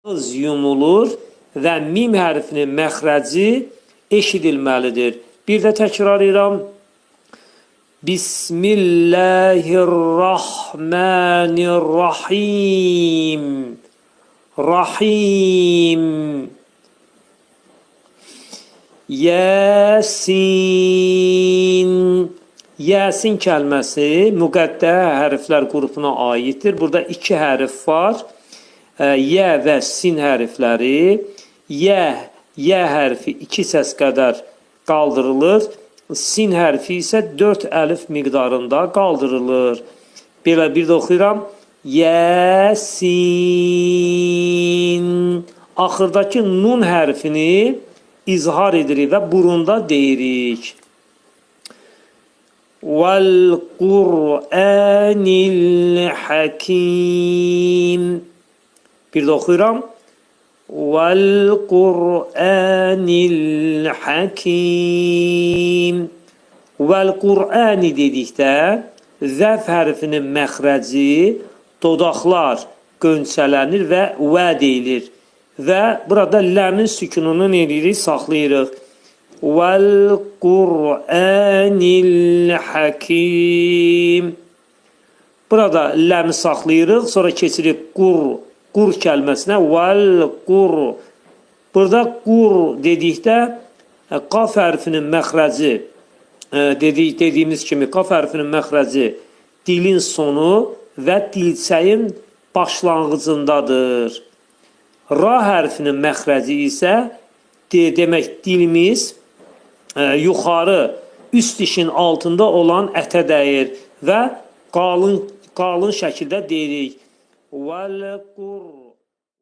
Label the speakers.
Speaker 1: Ağız yumulur və mim hərfinin məxrəci eşidilməlidir. Bir də təkrar edirəm. Bismillahirrahmanirrahim. Rahim. Yasin. Yasin kəlməsi müqəddəh hərflər qrupuna aiddir. Burada iki hərf var. Yə və sin hərfləri. Yə hərfi 2 səs qədər qaldırılır. Sin hərfi isə 4 əlif miqdarında qaldırılır. Belə bir də oxuyuram. Yasin. Axırdakı nun hərfini izhar edirik və burunda deyirik. Vəl-Qur'anil Hakim. Bir də oxuyuram. Vəl-Qur'anil Hakim. Vəl-Qur'ani dedikdə zəf hərfinin məxrəci dodaqlar qönçələnir və və deyilir. Və burada ləmin sükununu eləyirik, saxlayırıq. Vəl-Qur'anil Hakim. Burada ləmi saxlayırıq, sonra keçirik qur kəlməsinə. Vəl-Qur. Burada qur dedikdə qaf hərfinin məxrəci, dediyimiz kimi qaf hərfinin məxrəci dilin sonu və dilçəyin başlanğıcındadır. Ra hərfinin məxrəci isə demək dilimiz yuxarı üst dişin altında olan ətə dəyir və qalın şəkildə deyirik. Vəl-Qur.